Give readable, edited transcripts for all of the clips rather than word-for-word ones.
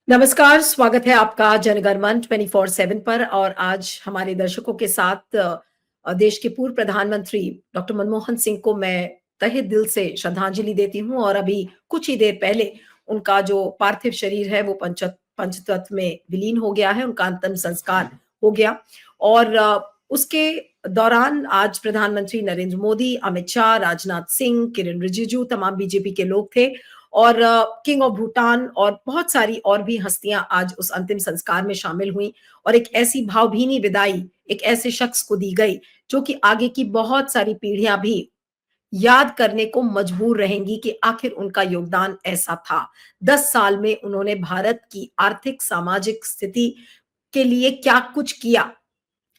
नमस्कार, स्वागत है आपका जनगणमन 24/7 पर और आज हमारे दर्शकों के साथ देश के पूर्व प्रधानमंत्री डॉक्टर मनमोहन सिंह को मैं तहे दिल से श्रद्धांजलि देती हूँ और अभी कुछ ही देर पहले उनका जो पार्थिव शरीर है वो पंचतत्व में विलीन हो गया है, उनका अंतिम संस्कार हो गया और उसके दौरान आज प्रधानमंत्री नरेंद्र मोदी, अमित शाह, राजनाथ सिंह, किरेन रिजिजू तमाम बीजेपी के लोग थे और किंग ऑफ भूटान और बहुत सारी और भी हस्तियां आज उस अंतिम संस्कार में शामिल हुई और एक ऐसी भावभीनी विदाई एक ऐसे शख्स को दी गई जो कि आगे की बहुत सारी पीढ़ियां भी याद करने को मजबूर रहेंगी कि आखिर उनका योगदान ऐसा था। 10 साल में उन्होंने भारत की आर्थिक सामाजिक स्थिति के लिए क्या कुछ किया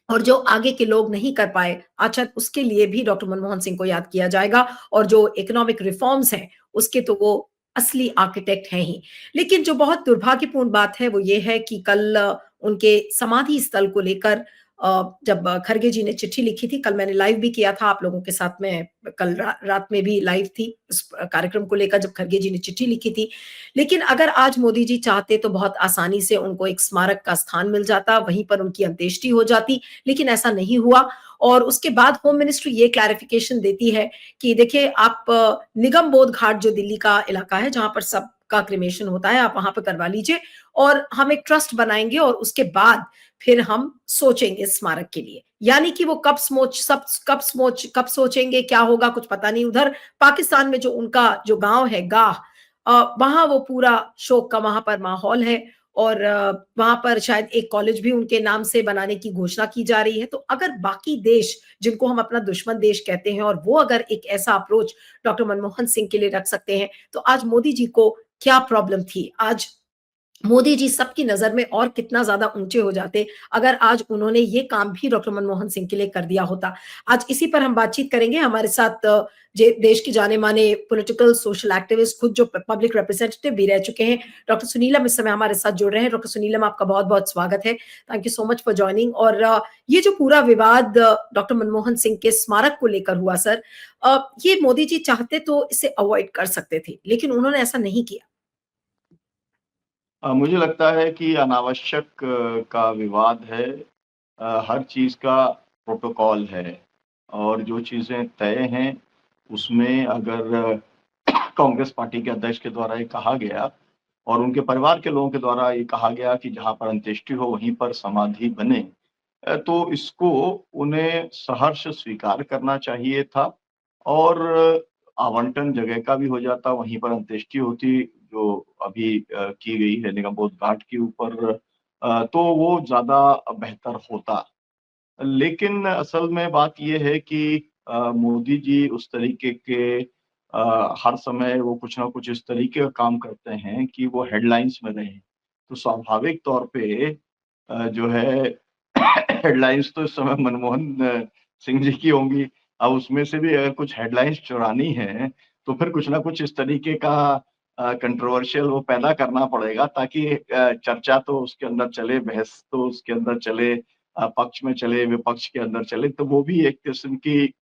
और जो आगे के लोग नहीं कर पाए, अच्छा उसके लिए भी डॉक्टर मनमोहन सिंह को याद किया जाएगा और जो इकोनॉमिक रिफॉर्म्स हैं, उसके तो वो असली आर्किटेक्ट हैं ही। लेकिन जो बहुत दुर्भाग्यपूर्ण बात है, वो ये है कि कल उनके समाधि स्थल को लेकर जब खरगे जी ने चिट्ठी लिखी थी, कल मैंने लाइव भी किया था आप लोगों के साथ में, कल रात में भी लाइव थी इस कार्यक्रम को लेकर जब खरगे जी ने चिट्ठी लिखी थी। लेकिन अगर आज मोदी जी चाहते तो बहुत आसानी से उनको एक स्मारक का स्थान मिल जाता, वहीं पर उनकी अंत्येष्टि हो जाती, लेकिन ऐसा नहीं हुआ और उसके बाद होम मिनिस्ट्री ये क्लैरिफिकेशन देती है कि देखिए आप निगम बोध घाट जो दिल्ली का इलाका है जहां पर सबका क्रिमेशन होता है, आप वहां पर करवा लीजिए और हम एक ट्रस्ट बनाएंगे और उसके बाद फिर हम सोचेंगे स्मारक के लिए। यानी कि वो कब सोचेंगे क्या होगा कुछ पता नहीं। उधर पाकिस्तान में जो उनका जो गांव है गाह, वहां वो पूरा शोक का वहां पर माहौल है और वहां पर शायद एक कॉलेज भी उनके नाम से बनाने की घोषणा की जा रही है। तो अगर बाकी देश जिनको हम अपना दुश्मन देश कहते हैं और वो अगर एक ऐसा अप्रोच डॉक्टर मनमोहन सिंह के लिए रख सकते हैं, तो आज मोदी जी को क्या प्रॉब्लम थी? आज मोदी जी सबकी नजर में और कितना ज्यादा ऊंचे हो जाते अगर आज उन्होंने ये काम भी डॉक्टर मनमोहन सिंह के लिए कर दिया होता। आज इसी पर हम बातचीत करेंगे। हमारे साथ देश की जाने माने पॉलिटिकल सोशल एक्टिविस्ट, खुद जो पब्लिक रिप्रेजेंटेटिव भी रह चुके हैं, डॉक्टर सुनीलम इस समय हमारे साथ जुड़ रहे हैं। डॉक्टर सुनीलम, आपका बहुत बहुत स्वागत है। Thank you so much for joining. और ये जो पूरा विवाद डॉक्टर मनमोहन सिंह के स्मारक को लेकर हुआ सर, ये मोदी जी चाहते तो इसे अवॉइड कर सकते थे, लेकिन उन्होंने ऐसा नहीं किया। मुझे लगता है कि अनावश्यक का विवाद है। हर चीज़ का प्रोटोकॉल है और जो चीज़ें तय हैं, उसमें अगर कांग्रेस पार्टी के अध्यक्ष के द्वारा ये कहा गया और उनके परिवार के लोगों के द्वारा ये कहा गया कि जहाँ पर अंत्येष्टि हो, वहीं पर समाधि बने। तो इसको उन्हें सहर्ष स्वीकार करना चाहिए था और आवंटन जगह का भी हो जाता, वहीं पर अंत्येष्टि होती, जो अभी की गई है निगम बोध घाट के ऊपर, तो वो ज़्यादा बेहतर होता। लेकिन असल में बात ये है कि मोदी जी उस तरीके के हर समय वो कुछ ना कुछ इस तरीके का काम करते हैं कि वो हेडलाइंस में रहें। तो स्वाभाविक तौर पे जो है हेडलाइंस तो इस समय मनमोहन सिंह जी की होंगी। अब उसमें से भी अगर कुछ हेडलाइंस चुरानी है, तो फिर कुछ ना कुछ इस तरीके का कंट्रोवर्शियल वो पैदा करना पड़ेगा ताकि चर्चा तो उसके अंदर चले, बहस तो उसके अंदर चले, पक्ष में चले, विपक्ष के अंदर चले। तो वो भी एक किस्म की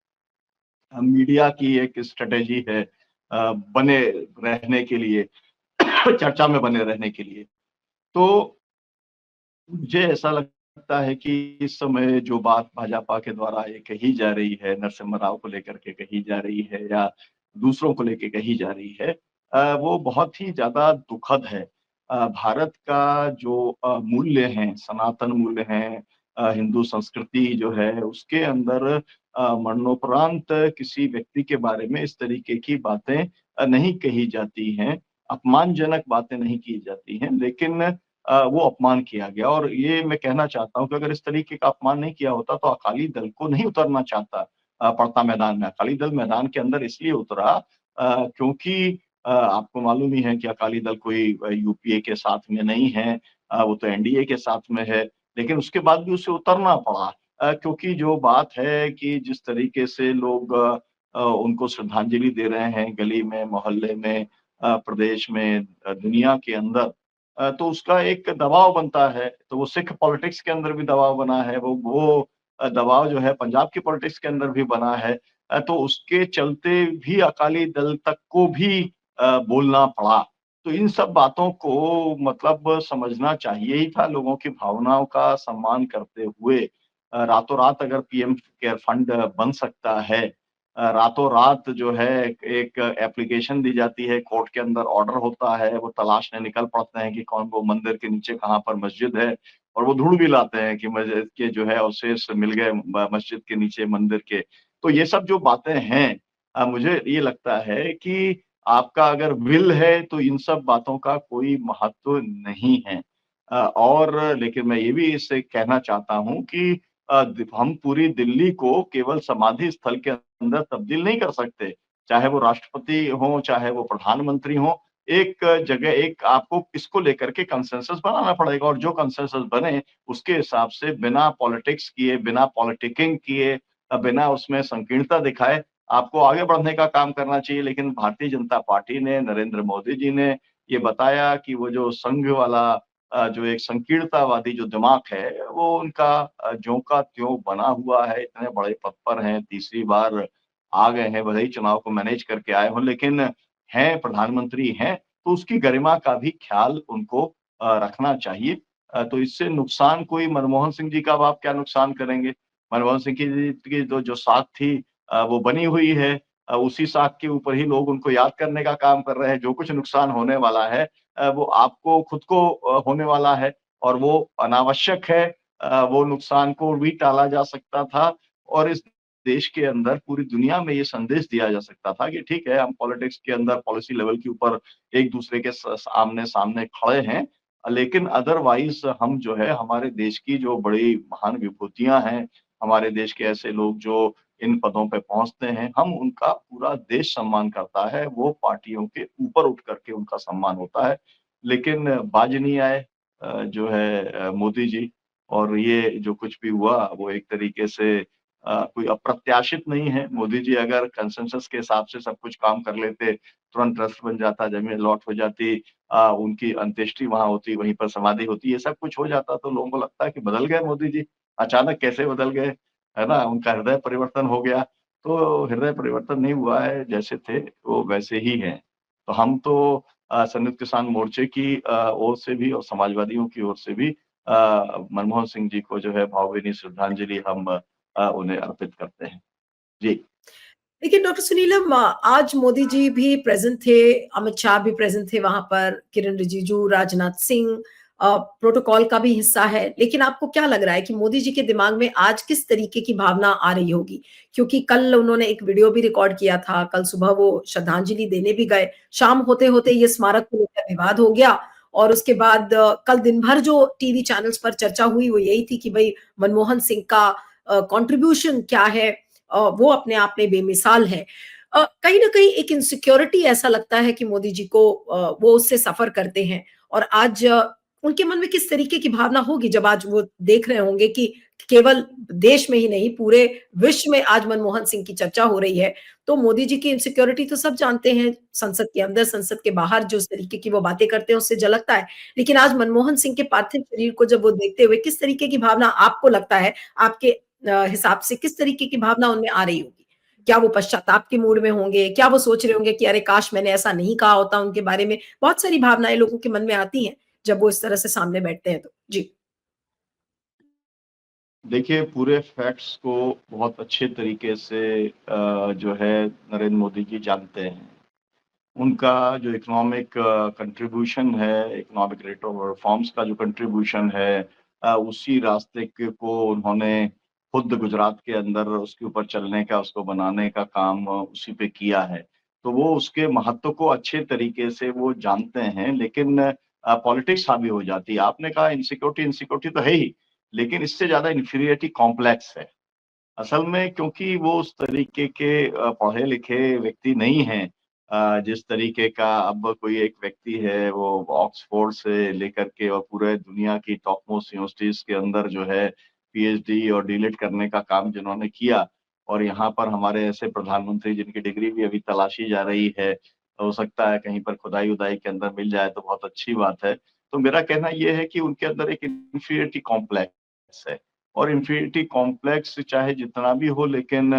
मीडिया की एक स्ट्रैटेजी है बने रहने के लिए, चर्चा में बने रहने के लिए। तो मुझे ऐसा लगता है कि इस समय जो बात भाजपा के द्वारा ये कही जा रही है, नरसिम्हा राव को लेकर के कही जा रही है या दूसरों को लेके कही जा रही है, वो बहुत ही ज़्यादा दुखद है। भारत का जो मूल्य हैं, सनातन मूल्य हैं, हिंदू संस्कृति जो है, उसके अंदर मरणोपरांत किसी व्यक्ति के बारे में इस तरीके की बातें नहीं कही जाती हैं, अपमानजनक बातें नहीं की जाती हैं, लेकिन वो अपमान किया गया और ये मैं कहना चाहता हूँ कि अगर इस तरीके का अपमान नहीं किया होता तो अकाली दल को नहीं उतरना चाहता पड़ता मैदान में। अकाली दल मैदान के अंदर इसलिए उतरा क्योंकि आपको मालूम ही है कि अकाली दल कोई यूपीए के साथ में नहीं है, वो तो एनडीए के साथ में है, लेकिन उसके बाद भी उसे उतरना पड़ा क्योंकि जो बात है कि जिस तरीके से लोग उनको श्रद्धांजलि दे रहे हैं गली में, मोहल्ले में, प्रदेश में, दुनिया के अंदर, तो उसका एक दबाव बनता है। तो वो सिख पॉलिटिक्स के अंदर भी दबाव बना है, वो दबाव जो है पंजाब की पॉलिटिक्स के अंदर भी बना है। तो उसके चलते भी अकाली दल तक को भी बोलना पड़ा। तो इन सब बातों को मतलब समझना चाहिए ही था, लोगों की भावनाओं का सम्मान करते हुए रातों-रात अगर पीएम केयर फंड बन सकता है, रातों-रात जो है एक एप्लीकेशन दी जाती है, कोर्ट के अंदर ऑर्डर होता है, वो तलाशने निकल पड़ते हैं कि कौन वो मंदिर के नीचे कहाँ पर मस्जिद है और वो ढूँढ भी लाते हैं कि मस्जिद के जो है अवशेष मिल गए मस्जिद के नीचे मंदिर के। तो ये सब जो बातें हैं मुझे ये लगता है कि आपका अगर विल है तो इन सब बातों का कोई महत्व नहीं है। और लेकिन मैं ये भी इससे कहना चाहता हूँ कि हम पूरी दिल्ली को केवल समाधि स्थल के अंदर तब्दील नहीं कर सकते। चाहे वो राष्ट्रपति हों, चाहे वो प्रधानमंत्री हों, एक जगह एक आपको इसको लेकर के कंसेंसस बनाना पड़ेगा और जो कंसेंसस बने, उसके हिसाब से बिना पॉलिटिक्स किए, बिना पॉलिटिकिंग किए बिना उसमें संकीर्णता दिखाए आपको आगे बढ़ने का काम करना चाहिए। लेकिन भारतीय जनता पार्टी ने, नरेंद्र मोदी जी ने ये बताया कि वो जो संघ वाला जो एक संकीर्णतावादी जो दिमाग है, वो उनका ज्यों का त्यों बना हुआ है। इतने बड़े पद पर हैं, तीसरी बार आ गए हैं, भले ही चुनाव को मैनेज करके आए हों, लेकिन हैं, प्रधानमंत्री हैं, तो उसकी गरिमा का भी ख्याल उनको रखना चाहिए। तो इससे नुकसान कोई मनमोहन सिंह जी का अब आप क्या नुकसान करेंगे? मनमोहन सिंह की जो साख थी वो बनी हुई है। उसी साख के ऊपर ही लोग उनको याद करने का काम कर रहे हैं। जो कुछ नुकसान होने वाला है वो आपको खुद को होने वाला है और वो अनावश्यक है। वो नुकसान को भी टाला जा सकता था और इस देश के अंदर पूरी दुनिया में ये संदेश दिया जा सकता था कि ठीक है, हम पॉलिटिक्स के अंदर पॉलिसी लेवल के ऊपर एक-दूसरे के आमने-सामने खड़े हैं। लेकिन अदरवाइज़ हम जो है हमारे देश की जो बड़ी महान विभूतियाँ हैं, हमारे देश के ऐसे लोग जो इन पदों पे पहुँचते हैं, हम उनका पूरा देश सम्मान करता है, वो पार्टियों के ऊपर उठ कर के उनका सम्मान होता है। लेकिन बाज़ नहीं आए जो है मोदी जी और ये जो कुछ भी हुआ वो एक तरीके से कोई अप्रत्याशित नहीं है। मोदी जी अगर कंसेंसस के हिसाब से सब कुछ काम कर लेते, तुरंत ट्रस्ट बन जाता, ज़मीन अलॉट हो जाती उनकी अंत्येष्टि वहाँ होती, वहीं पर समाधि होती, ये सब कुछ हो जाता तो लोगों को लगता है कि बदल गए मोदी जी, अचानक कैसे बदल गए? है ना? उनका हृदय परिवर्तन हो गया, तो हृदय परिवर्तन नहीं हुआ है, जैसे थे वो वैसे ही हैं। तो हम तो संयुक्त किसान मोर्चे की ओर से भी और समाजवादियों की ओर से भी मनमोहन सिंह जी को जो है भावभीनी श्रद्धांजलि हम उन्हें अर्पित करते हैं। जी। देखिए डॉक्टर सुनीलम, आज मोदी जी भी प्रेज़ेंट थे, अमित शाह भी प्रेज़ेंट थे वहाँ पर, किरण रिजिजू, राजनाथ सिंह प्रोटोकॉल का भी हिस्सा है। लेकिन आपको क्या लग रहा है कि मोदी जी के दिमाग में आज किस तरीके की भावना आ रही होगी? क्योंकि कल उन्होंने एक वीडियो भी रिकॉर्ड किया था, कल सुबह वो श्रद्धांजलि देने भी गए। शाम होते-होते ये स्मारक को लेकर विवाद हो गया और उसके बाद कल दिन भर जो टीवी चैनल्स पर चर्चा हुई, वो यही थी कि भई मनमोहन सिंह का कंट्रीब्यूशन क्या है, वो अपने आप में बेमिसाल है। कहीं न कहीं एक इनसिक्योरिटी ऐसा लगता है कि मोदी जी को वो उससे सफ़र करते हैं और आज उनके मन में किस तरीके की भावना होगी जब आज वो देख रहे होंगे कि केवल देश में ही नहीं, पूरे विश्व में आज मनमोहन सिंह की चर्चा हो रही है। तो मोदी जी की इनसिक्योरिटी तो सब जानते हैं, संसद के अंदर, संसद के बाहर जिस तरीके की वो बातें करते हैं उससे झलकता है। लेकिन आज मनमोहन सिंह के पार्थिव शरीर को जब वो देखते हुए किस तरीके की भावना आपको लगता है, आपके हिसाब से किस तरीके की भावना उनमें आ रही होगी? क्या वो पश्चाताप के मूड में होंगे? क्या वो सोच रहे होंगे कि अरे काश मैंने ऐसा नहीं कहा होता उनके बारे में? बहुत सारी भावनाएँ लोगों के मन में आती हैं, जब वो इस तरह से सामने बैठते हैं तो। जी। देखिए, पूरे फैक्ट्स को बहुत अच्छे तरीके से जो है नरेंद्र मोदी जी जानते हैं। उनका जो इकोनॉमिक कंट्रीब्यूशन है, इकोनॉमिक रेट ऑफ रिफॉर्म्स का जो कंट्रीब्यूशन है उसी रास्ते के को उन्होंने खुद गुजरात के अंदर उसके ऊपर चलने का, उसको बनाने का काम उसी पे किया है। तो वो उसके महत्व को अच्छे तरीके से वो जानते हैं, लेकिन पॉलिटिक्स हावी हो जाती है। आपने कहा इनसिक्योरिटी, इनसिक्योरिटी तो है ही, लेकिन इससे ज़्यादा इन्फीरियरिटी कॉम्प्लेक्स है। असल में क्योंकि वो उस तरीके के पढ़े-लिखे व्यक्ति नहीं हैं जिस तरीके का अब कोई एक व्यक्ति है वो ऑक्सफोर्ड से लेकर के और पूरे दुनिया की टॉप मोस्ट यूनिवर्सिटीज़ के अंदर जो है पीएचडी और डीलिट करने का काम जिन्होंने किया और यहाँ पर हमारे ऐसे प्रधानमंत्री जिनकी डिग्री भी अभी तलाशी जा रही है, हो सकता है कहीं पर खुदाई-वुदाई के अंदर मिल जाए तो बहुत अच्छी बात है। तो मेरा कहना ये है कि उनके अंदर एक इन्फीरियरिटी कॉम्प्लेक्स है। और इन्फिनिटी कॉम्प्लेक्स चाहे जितना भी हो लेकिन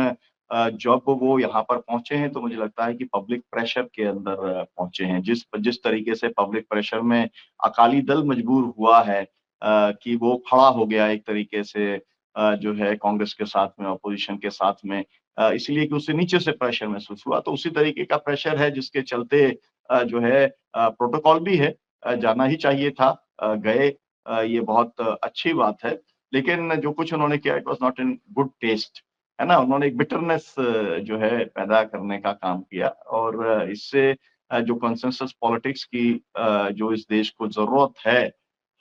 जब वो यहाँ पर पहुँचे हैं तो मुझे लगता है कि पब्लिक प्रेशर के अंदर पहुँचे हैं। जिस जिस तरीके से पब्लिक प्रेशर में अकाली दल मजबूर हुआ है कि वो खड़ा हो गया एक तरीके से जो है कांग्रेस के साथ में, अपोज़िशन के साथ में इसलिए कि उसे नीचे से प्रेशर महसूस हुआ। तो उसी तरीके का प्रेशर है जिसके चलते जो है प्रोटोकॉल भी है जाना ही चाहिए था गए ये बहुत अच्छी बात है। लेकिन जो कुछ उन्होंने किया it was not in good taste है ना? उन्होंने एक बिटरनेस जो है पैदा करने का काम किया और इससे जो कंसेंसस पॉलिटिक्स की जो इस देश को ज़रूरत है,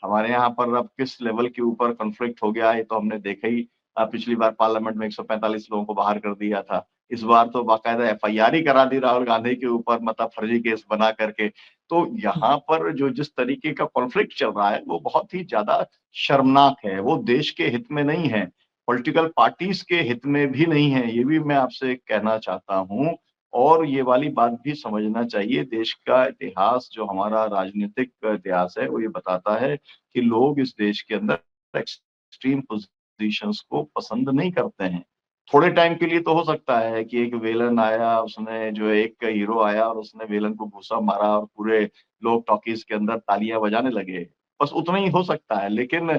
हमारे यहाँ पर अब किस लेवल के ऊपर कॉन्फ्लिक्ट हो गया है, ये तो हमने देखा ही पिछली बार पार्लियामेंट में 145 लोगों को बाहर कर दिया था। इस बार तो बाकायदा एफआईआर ही करा दी राहुल गांधी के ऊपर मतलब फर्जी केस बना करके। तो यहाँ पर जो जिस तरीके का कॉन्फ्लिक्ट चल रहा है, वो बहुत ही ज़्यादा शर्मनाक है। वो देश के हित में नहीं है। पॉलिटिकल पार्टीज़ के हित में भी नहीं है, ये भी मैं आपसे कहना चाहता हूँ। और ये वाली बात भी समझना चाहिए, देश का इतिहास जो हमारा राजनीतिक इतिहास है, वो ये बताता है कि लोग इस देश के अंदर एक्सट्रीम पोज़ीशंस को पसंद नहीं करते हैं। थोड़े टाइम के लिए तो हो सकता है कि एक विलेन आया, उसने जो है एक हीरो आया और उसने विलेन को घूँसा मारा और पूरे लोग टॉकीज़ के अंदर तालियाँ बजाने लगे। बस उतना ही हो सकता है, लेकिन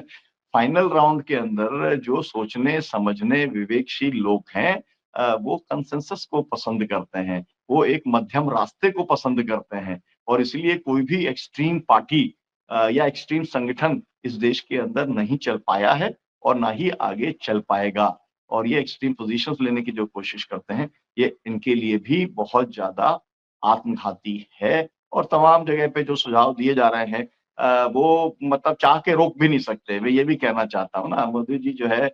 फाइनल राउंड के अंदर जो सोचने, समझने, विवेकशील लोग हैं वो कंसेंसस को पसंद करते हैं। वो एक मध्यम रास्ते को पसंद करते हैं और इसलिए कोई भी एक्सट्रीम पार्टी या एक्सट्रीम संगठन इस देश के अंदर नहीं चल पाया है और ना ही आगे चल पाएगा। और ये एक्सट्रीम पोज़ीशंस लेने की जो कोशिश करते हैं, ये इनके लिए भी बहुत ज़्यादा आत्मघाती है और तमाम जगह पे जो सुझाव दिए जा रहे हैं वो मतलब चाह के रोक भी नहीं सकते। मैं ये भी कहना चाहता हूँ ना, मोदी जी जो है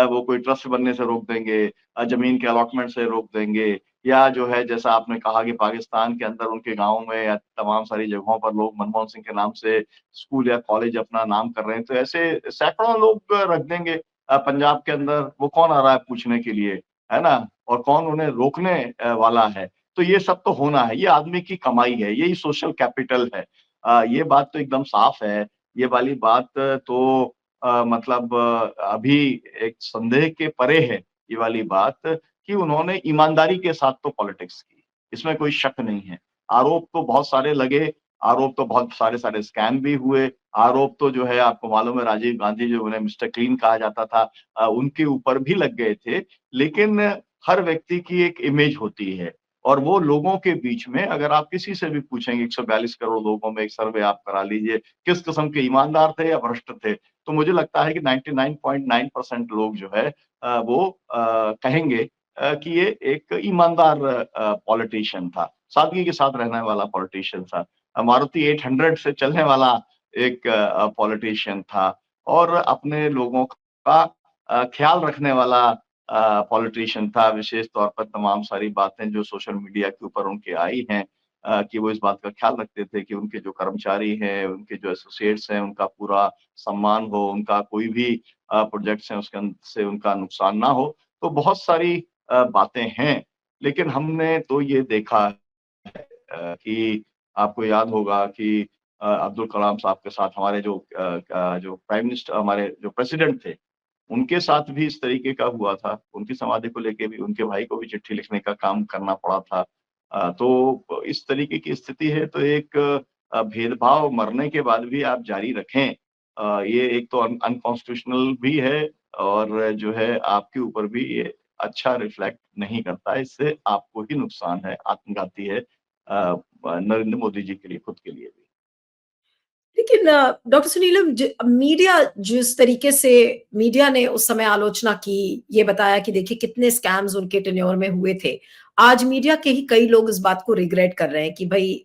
वो कोई ट्रस्ट बनने से रोक देंगे ज़मीन के अलॉटमेंट से रोक देंगे या जो है जैसा आपने कहा कि पाकिस्तान के अंदर उनके गाँव में या तमाम सारी जगहों पर लोग मनमोहन सिंह के नाम से स्कूल या कॉलेज अपना नाम कर रहे हैं, तो ऐसे सैकड़ों लोग रख देंगे पंजाब के अंदर, वो कौन आ रहा है पूछने के लिए, है ना? और कौन उन्हें रोकने वाला है? तो ये सब तो होना है, ये आदमी की कमाई है, यही सोशल कैपिटल है। ये बात तो एकदम साफ है, ये वाली बात तो मतलब अभी एक संदेह के परे है, ये वाली बात कि उन्होंने ईमानदारी के साथ तो पॉलिटिक्स की, इसमें कोई शक नहीं है। आरोप तो बहुत सारे लगे, आरोप तो बहुत सारे-सारे स्कैम भी हुए, आरोप तो जो है आपको मालूम है राजीव गांधी जो उन्हें मिस्टर क्लीन कहा जाता था उनके ऊपर भी लग गए थे। लेकिन हर व्यक्ति की एक इमेज होती है और वो लोगों के बीच में अगर आप किसी से भी पूछेंगे 142 करोड़ लोगों में एक सर्वे आप करा लीजिए, किस किस्म के ईमानदार थे या भ्रष्ट थे? तो मुझे लगता है कि 99.9% लोग जो है वो कहेंगे कि ये एक ईमानदार पॉलिटिशियन था, सादगी के साथ रहने वाला पॉलिटिशियन था। मारुति 800 से चलने वाला एक पॉलिटिशियन था और अपने लोगों का ख़्याल रखने वाला पॉलिटिशियन था, विशेष तौर पर तमाम सारी बातें जो सोशल मीडिया के ऊपर उनकी आई हैं कि वो इस बात का ख़्याल रखते थे कि उनके जो कर्मचारी हैं, उनके जो एसोसिएट्स हैं, उनका पूरा सम्मान हो, उनका कोई भी प्रोजेक्ट्स हैं उसके से उनका नुकसान ना हो। तो बहुत सारी बातें हैं, लेकिन हमने तो ये देखा कि आपको याद होगा कि अब्दुल कलाम साहब के साथ हमारे जो प्राइम मिनिस्टर हमारे जो प्रेसिडेंट थे, उनके साथ भी इस तरीके का हुआ था। उनकी समाधि को लेके भी उनके भाई को भी चिट्ठी लिखने का काम करना पड़ा था। तो इस तरीके की स्थिति है तो एक भेदभाव मरने के बाद भी आप जारी रखें ये एक तो अनकॉन्स्टिट्यूशनल भी है और जो है आपके ऊपर भी ये अच्छा रिफ्लेक्ट नहीं करता है। इससे आपको ही नुकसान है, आत्मघाती है नरेंद्र मोदी जी के लिए, खुद के लिए भी। लेकिन डॉक्टर सुनीलम मीडिया जिस तरीके से मीडिया ने उस समय आलोचना की, ये बताया कि देखिए कितने स्कैम्स उनके टेन्योर में हुए थे। आज मीडिया के ही कई लोग इस बात को रिग्रेट कर रहे हैं कि भई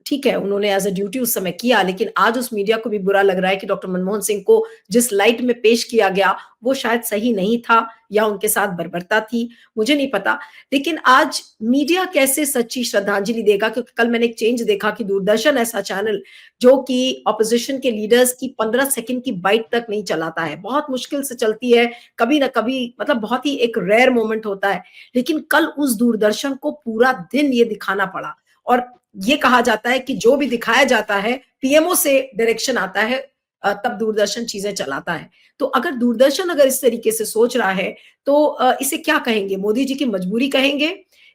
ठीक है, उन्होंने एज़ अ ड्यूटी उस समय किया, लेकिन आज उस मीडिया को भी बुरा लग रहा है कि डॉक्टर मनमोहन सिंह को जिस लाइट में पेश किया गया, वो शायद सही नहीं था या उनके साथ बर्बरता थी, मुझे नहीं पता। लेकिन आज मीडिया कैसे सच्ची श्रद्धांजलि देगा? क्योंकि कल मैंने एक चेंज देखा कि दूरदर्शन ऐसा चैनल जो कि ऑपोजिशन के लीडर्स की 15 सेकंड की बाइट तक नहीं चलाता है। बहुत मुश्किल से चलती है, कभी ना कभी मतलब बहुत ही एक रेयर मोमेंट होता है। लेकिन कल उस दूरदर्शन को पूरा दिन ये दिखाना पड़ा और ये कहा जाता है कि जो भी दिखाया जाता है, पीएमओ से डायरेक्शन आता है तब दूरदर्शन चीज़ें चलाता है। तो अगर दूरदर्शन अगर इस तरीके से सोच रहा है, तो इसे क्या कहेंगे? मोदी जी की मजबूरी कहेंगे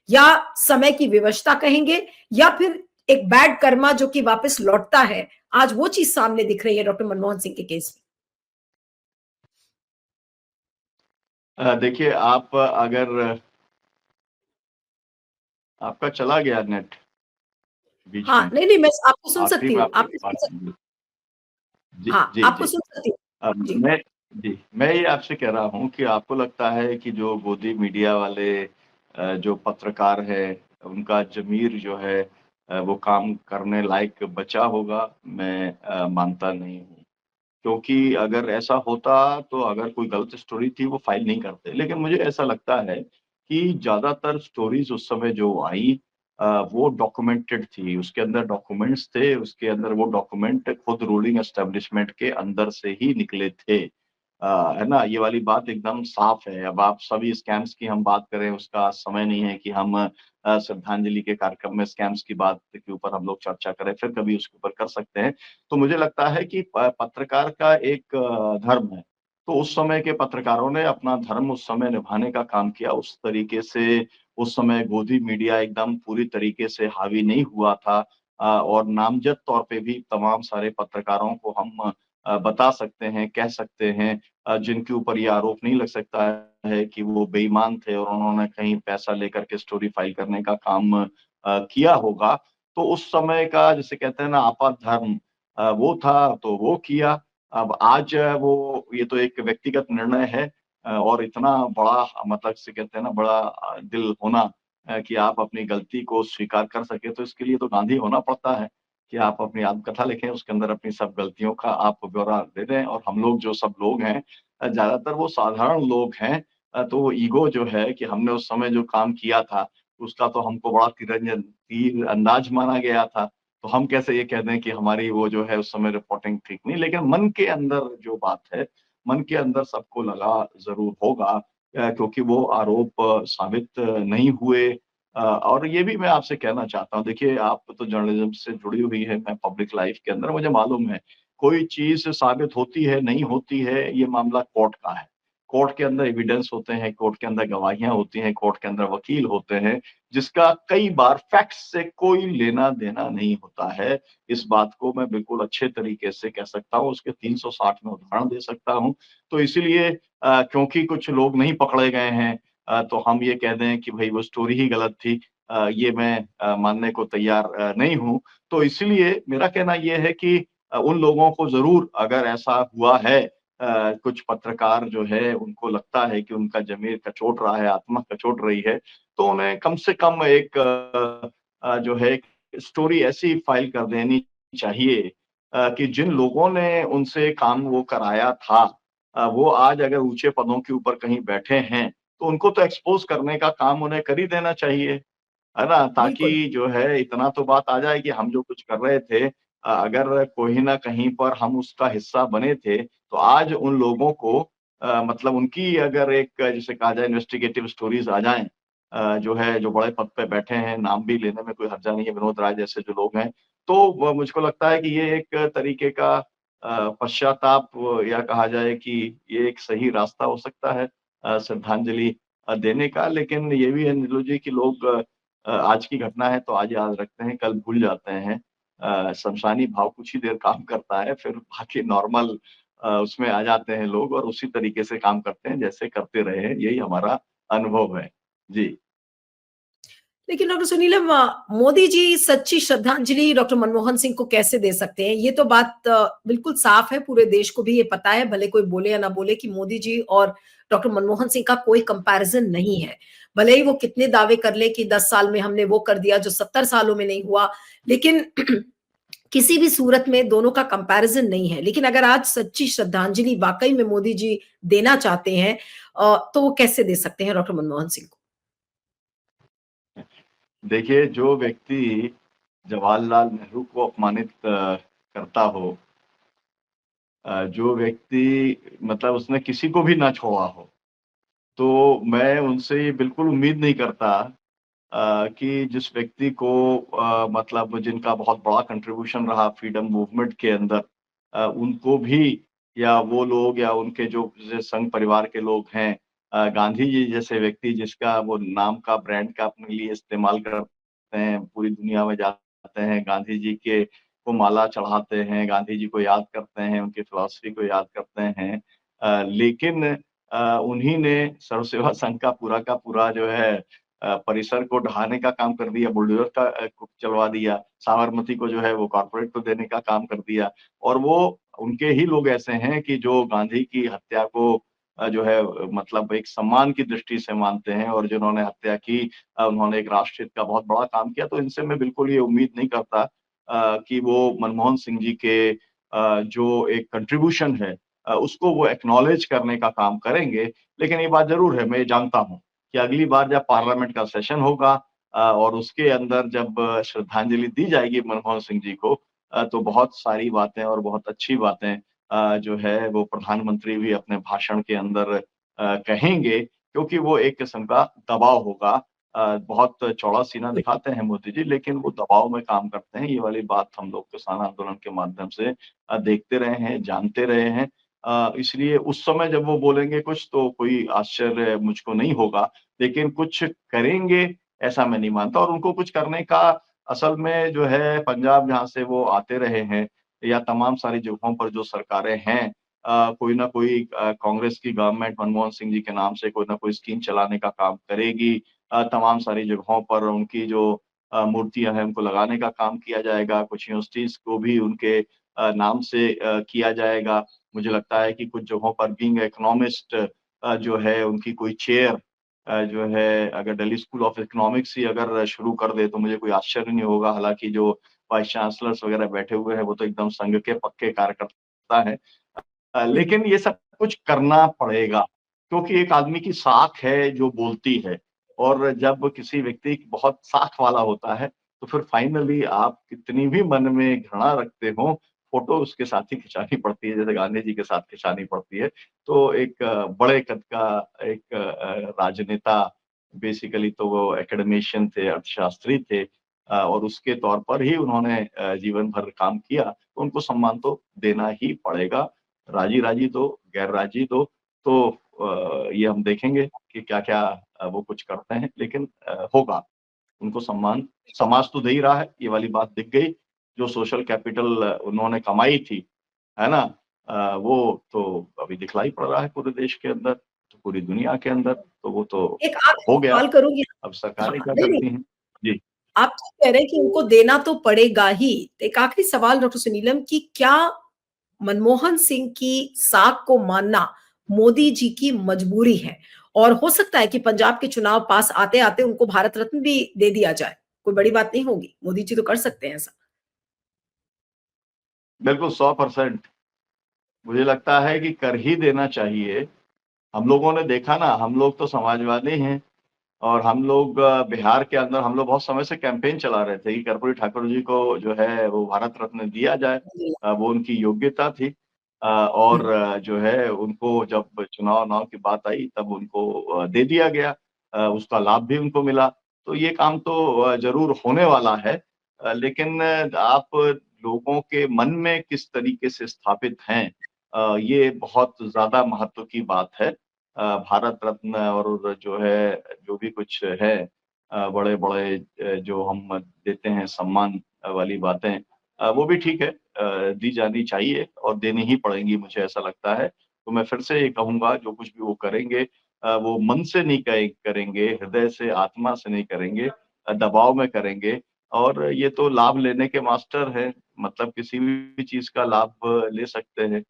या समय की विवशता कहेंगे या फिर एक बैड कर्मा जो कि वापस लौटता है, आज वो चीज़ सामने दिख रही है डॉक्टर मनमोहन सिंह के केस में? देखिए आप अगर आपका चला गया नेट बीच हाँ, में, नहीं, नहीं, मैं आपको सुन आखिरी सकती में हूँ, आपकी आपको सुन बात सक सुन ली। जी, हाँ, जी, आपको जी। सुन सकती हूँ। जी, मैं जी, मैं ये आपसे कह रहा हूँ कि आपको लगता है कि जो गोदी मीडिया वाले जो पत्रकार हैं, उनका ज़मीर जो है वो काम करने लायक बचा होगा? मैं मानता नहीं हूँ। क्योंकि अगर ऐसा होता तो अगर कोई गलत स्टोरी थी वो फ़ाइल नहीं करते। लेकिन मुझे ऐसा लगता है कि ज़्यादातर स्टोरीज़ उस समय जो आई वो डॉक्यूमेंटेड थी। उसके अंदर डॉक्यूमेंट्स थे, उसके अंदर वो डॉक्यूमेंट खुद रूलिंग एस्टेब्लिशमेंट के अंदर से ही निकले थे। है ना? ये वाली बात एकदम साफ़ है। अब आप सभी स्कैम्स की हम बात करें उसका समय नहीं है कि हम श्रद्धांजलि के कार्यक्रम में स्कैम्स की बात के ऊपर हम लोग चर्चा करें, फिर कभी उसके ऊपर कर सकते हैं। तो मुझे लगता है कि पत्रकार का एक धर्म है। तो उस समय के पत्रकारों ने अपना धर्म उस समय निभाने का काम किया। उस तरीके से उस समय गोदी मीडिया एकदम पूरी तरीके से हावी नहीं हुआ था और नामज़द तौर पे भी तमाम सारे पत्रकारों को हम बता सकते हैं, कह सकते हैं जिनके ऊपर ये आरोप नहीं लग सकता है कि वो बेईमान थे और उन्होंने कहीं पैसा लेकर के स्टोरी फाइल करने का काम किया होगा। तो उस समय का जिसे कहते हैं ना आपातधर्म वो था तो वो किया। अब आज वो ये तो एक व्यक्तिगत निर्णय है और इतना बड़ा मतलब जिसे कहते हैं ना बड़ा दिल होना कि आप अपनी गलती को स्वीकार कर सकें, तो इसके लिए तो गांधी होना पड़ता है कि आप अपनी आत्मकथा लिखें, उसके अंदर अपनी सब गलतियों का आप ब्यौरा दे दें और हम लोग जो सब लोग हैं ज़्यादातर वो साधारण लोग हैं तो वो ईगो जो है कि हमने उस समय जो काम किया था, उसका तो हमको बड़ा तीर-अंदाज माना गया था। तो हम कैसे ये कह दें कि हमारी वो जो है उस समय रिपोर्टिंग ठीक नहीं, लेकिन मन के अंदर जो बात है, मन के अंदर सबको लगा ज़रूर होगा क्योंकि वो आरोप साबित नहीं हुए और ये भी मैं आपसे कहना चाहता हूँ, देखिए आप तो जर्नलिज़्म से जुड़ी हुई हैं, मैं पब्लिक लाइफ़ के अंदर मुझे मालूम है, कोई चीज़ साबित होती है, नहीं होती है, ये मामला कोर्ट का है। कोर्ट के अंदर एविडेंस होते हैं, कोर्ट के अंदर गवाहियाँ होती हैं, कोर्ट के अंदर वकील होते हैं, जिसका कई बार फैक्ट्स से कोई लेना-देना नहीं होता है। इस बात को मैं बिल्कुल अच्छे तरीके से कह सकता हूँ, उसके 360 में उदाहरण दे सकता हूँ। तो इसीलिए क्योंकि कुछ लोग नहीं पकड़े गए हैं तो हम ये कह दें कि भई वो स्टोरी ही गलत थी ये मैं मानने को तैयार नहीं हूँ। तो इसलिए मेरा कहना ये है कि उन लोगों को ज़रूर अगर ऐसा हुआ है कुछ पत्रकार जो है उनको लगता है कि उनका ज़मीर कचोट रहा है, आत्मा कचोट रही है, तो उन्हें कम से कम एक जो है स्टोरी ऐसी फाइल कर देनी चाहिए कि जिन लोगों ने उनसे काम वो कराया था वो आज अगर ऊँचे पदों के ऊपर कहीं बैठे हैं, तो उनको तो एक्सपोज़ करने का काम उन्हें कर ही देना चाहिए। है ना? बिल्कुल। ताकि जो है इतना तो बात आ जाए कि हम जो कुछ कर रहे थे अगर कोई न कहीं पर हम उसका हिस्सा बने थे, तो आज उन लोगों को मतलब उनकी अगर एक जिसे कहा जाए इन्वेस्टिगेटिव स्टोरीज़ आ जाएँ जो है जो बड़े पद पे बैठे हैं, नाम भी लेने में कोई हर्जा नहीं है, विनोद राय जैसे जो लोग हैं, तो व मुझको लगता है कि ये एक तरीके का पश्चाताप या कहा जाए कि ये एक सही रास्ता हो सकता है श्रद्धांजलि देने का। लेकिन ये भी है नीलू जी कि लोग आज की घटना है तो आज याद रखते हैं, कल भूल जाते हैं। शमशानी भाव कुछ ही देर काम करता है, फिर बाकी नॉर्मल उसमें आ जाते हैं लोग और उसी तरीके से काम करते हैं जैसे करते रहे हैं, यही हमारा अनुभव है। जी। लेकिन डॉक्टर सुनीलम मोदी जी सच्ची श्रद्धांजलि डॉक्टर मनमोहन सिंह को कैसे दे सकते हैं? ये तो बात बिल्कुल साफ है, पूरे देश को भी ये पता है, भले कोई बोले या ना बोले कि मोदी जी और डॉक्टर मनमोहन सिंह का कोई कंपैरिज़न नहीं है। भले ही वो कितने दावे कर ले कि 10 साल में हमने वो कर दिया जो 70 सालों में नहीं हुआ, लेकिन किसी भी सूरत में दोनों का कंपैरिज़न नहीं है। लेकिन अगर आज सच्ची श्रद्धांजलि वाक़ई में मोदी जी देना चाहते हैं तो वो कैसे दे सकते हैं डॉक्टर मनमोहन सिंह को? देखिए, जो व्यक्ति जवाहरलाल नेहरू को अपमानित करता हो जो व्यक्ति मतलब उसने किसी को भी ना छोड़ा हो, तो मैं उनसे ये बिल्कुल उम्मीद नहीं करता कि जिस व्यक्ति को मतलब जिनका बहुत बड़ा कंट्रीब्यूशन रहा फ्रीडम मूवमेंट के अंदर उनको भी या वो लोग या उनके जो संघ परिवार के लोग हैं, गांधी जी जैसे व्यक्ति जिसका वो नाम का ब्रांड का अपने लिए इस्तेमाल करते हैं, पूरी दुनिया में जाते हैं, गांधी जी के को माला चढ़ाते हैं, गांधी जी को याद करते हैं, उनकी फिलॉसफी को याद करते हैं। लेकिन उन्हीं ने सर्व सेवा संघ का पूरा जो है परिसर को ढहाने का काम कर दिया, बुलडोज़र का को चलवा दिया, साबरमती को जो है वो कॉर्पोरेट को देने का काम कर दिया और वो उनके ही लोग ऐसे हैं कि जो गांधी की हत्या को जो है मतलब एक सम्मान की दृष्टि से मानते हैं और जिन्होंने हत्या की उन्होंने एक राष्ट्रहित का बहुत बड़ा काम किया, तो इनसे मैं बिल्कुल ये उम्मीद नहीं करता कि वो मनमोहन सिंह जी के जो एक कंट्रीब्यूशन है उसको वो एक्नॉलेज करने का काम करेंगे। लेकिन ये बात ज़रूर है, मैं ये जानता हूँ कि अगली बार जब पार्लियामेंट का सेशन होगा और उसके अंदर जब श्रद्धांजलि दी जाएगी मनमोहन सिंह जी को तो बहुत सारी बातें और बहुत अच्छी बातें जो है वो प्रधानमंत्री भी अपने भाषण के अंदर कहेंगे क्योंकि वो एक किस्म का दबाव होगा। बहुत चौड़ा सीना दिखाते हैं मोदी जी लेकिन वो दबाव में काम करते हैं, ये वाली बात हम लोग किसान आंदोलन के माध्यम से देखते रहे हैं, जानते रहे हैं। इसलिए उस समय जब वो बोलेंगे कुछ तो कोई आश्चर्य मुझको नहीं होगा, लेकिन कुछ करेंगे ऐसा मैं नहीं मानता और उनको कुछ करने का असल में जो है पंजाब जहाँ से वो आते रहे हैं या तमाम सारी जगहों पर जो सरकारें हैं कोई ना कोई कांग्रेस की गवर्नमेंट मनमोहन सिंह जी के नाम से कोई ना कोई स्कीम चलाने का काम करेगी। तमाम सारी जगहों पर उनकी जो मूर्तियाँ हैं उनको लगाने का काम किया जाएगा, कुछ यूनिवर्सिटीज़ को भी उनके नाम से किया जाएगा। मुझे लगता है कि कुछ जगहों पर बीइंग इकोनॉमिस्ट जो है उनकी कोई चेयर जो है अगर दिल्ली स्कूल ऑफ इकोनॉमिक्स ही अगर शुरू कर दे तो मुझे कोई आश्चर्य नहीं होगा। हालाँकि जो वाइस चांसलर्स वगैरह बैठे हुए हैं वो तो एकदम संघ के पक्के कार्यकर्ता हैं। हुँ। लेकिन ये सब कुछ करना पड़ेगा, क्योंकि एक आदमी की साख है जो बोलती है और जब किसी व्यक्ति बहुत साख वाला होता है, तो फिर फाइनली आप कितनी भी मन में घृणा रखते हो, फ़ोटो उसके साथ ही खिंचानी पड़ती है, जैसे गांधी जी के साथ खिंचानी पड़ती है। तो एक बड़े कद का एक राजनेता बेसिकली तो वो एकेडमिशियन थे, अर्थशास्त्री थे और उसके तौर पर ही उन्होंने जीवन भर काम किया, तो उनको सम्मान तो देना ही पड़ेगा। राज़ी-राज़ी दो, गैर राज़ी दो, तो ये हम देखेंगे कि क्या-क्या वो कुछ करते हैं, लेकिन होगा, उनको सम्मान समाज तो दे ही रहा है, ये वाली बात दिख गई। जो सोशल कैपिटल उन्होंने कमाई थी, है ना? वो तो अभी दिखलाई पड़ रहा है पूरे देश के अंदर, तो पूरी दुनिया के अंदर, तो वो तो एक आखिरी हो गया, सवाल करूँगी। अब सरकारें हाँ, क्या नहीं, नहीं, करती हैं। जी। आप तो कह रहे हैं कि उनको देना तो पड़ेगा ही। एक आखिरी सवाल डॉक्टर सुनीलम कि क्या मनमोहन सिंह की साख को मानना मोदी जी की मजबूरी है? और हो सकता है कि पंजाब के चुनाव पास आते-आते उनको भारत रत्न भी दे दिया जाए। कोई बड़ी बात नहीं होगी। मोदी जी तो कर सकते हैं ऐसा। बिल्कुल 100% मुझे लगता है कि कर ही देना चाहिए। हम लोगों ने देखा ना, हम लोग तो समाजवादी हैं और हम लोग बिहार के अंदर हम लोग बहुत समय से कैंपेन चला रहे थे कि कर्पूरी ठाकुर जी को जो है वो भारत रत्न दिया जाए। जी। वो उनकी योग्यता थी हुँ। और जो है उनको जब चुनाव-वुनाव की बात आई तब उनको दे दिया गया। उसका लाभ भी उनको मिला। तो ये काम तो ज़रूर होने वाला है। लेकिन आप लोगों के मन में किस तरीके से स्थापित हैं ये बहुत ज़्यादा महत्व की बात है। भारत रत्न और जो है, जो भी कुछ है बड़े-बड़े जो हम देते हैं सम्मान वाली बातें वो भी ठीक है दी जानी चाहिए और देनी ही पड़ेंगी मुझे ऐसा लगता है। तो मैं फिर से ये कहूँगा जो कुछ भी वो करेंगे वो मन से नहीं करेंगे, हृदय से, आत्मा से नहीं करेंगे दबाव में करेंगे और ये तो लाभ लेने के मास्टर हैं, मतलब किसी भी चीज़ का लाभ ले सकते हैं।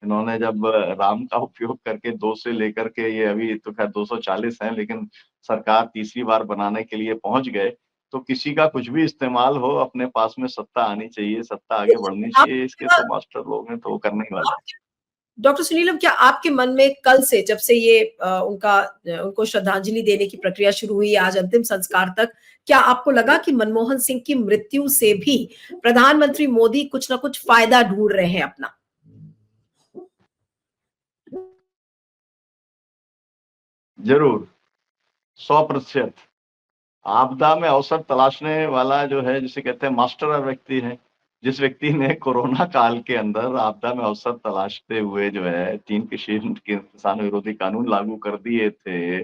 इन्होंने जब राम का उपयोग करके 2 से लेकर के ये अभी तो ख़ैर 240 हैं, लेकिन सरकार तीसरी बार बनाने के लिए पहुँच गए। तो किसी का कुछ भी इस्तेमाल हो, अपने पास में सत्ता आनी चाहिए, सत्ता आगे बढ़नी आप चाहिए, इसके तो मास्टर लोग हैं, तो वो करने ही वाले हैं। डॉक्टर सुनीलम क्या आपके मन में कल से जब से ये उनको श्रद्धांजलि देने की प्रक्रिया शुरू हुई आज अंतिम संस्कार तक, क्या आपको लगा कि मनमोहन सिंह की मृत्यु से भी प्रधानमंत्री मोदी कुछ ना कुछ फ़ायदा ढूँढ रहे हैं अपना? ज़रूर, 100% आपदा में अवसर तलाशने वाला जो है, जिसे कहते हैं मास्टर व्यक्ति है। जिस व्यक्ति ने कोरोना काल के अंदर आपदा में अवसर तलाशते हुए जो है 3 कृषि के किसान विरोधी कानून लागू कर दिए थे,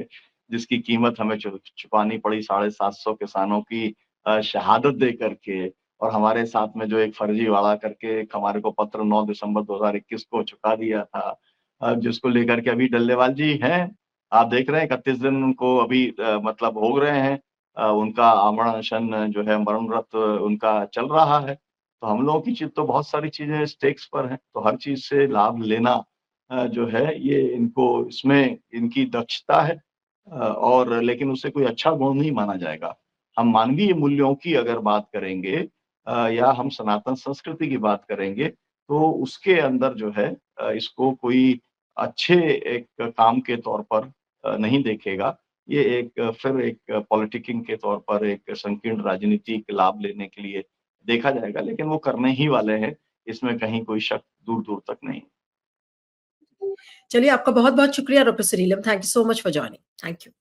जिसकी कीमत हमें चुकानी पड़ी 750 किसानों की शहादत दे कर के और हमारे साथ में जो एक फर्जीवाड़ा करके एक हमारे को पत्र 9 दिसंबर 2021 को चुका दिया था। जिसको लेकर के अभी डल्लेवाल जी हैं, आप देख रहे हैं 31 दिन उनको अभी मतलब भोग रहे हैं। उनका आमरण अनशन जो है मरण व्रत उनका चल रहा है। तो हम लोगों की चीज़ तो बहुत सारी चीज़ें स्टेक्स पर हैं, तो हर चीज़ से लाभ लेना जो है ये इनको इसमें इनकी दक्षता है और लेकिन उसे कोई अच्छा गुण नहीं माना जाएगा। हम मानवीय मूल्यों की अगर बात करेंगे या हम सनातन संस्कृति की बात करेंगे, तो उसके अंदर जो है इसको कोई अच्छे एक काम के तौर पर नहीं देखेगा। ये फिर एक पॉलिटिकिंग के तौर पर एक संकीर्ण राजनीतिक लाभ लेने के लिए देखा जाएगा, लेकिन वो करने ही वाले हैं, इसमें कहीं कोई शक दूर-दूर तक नहीं। चलिए आपका बहुत-बहुत शुक्रिया doctor Shrilam. Thank you so much for joining. Thank you.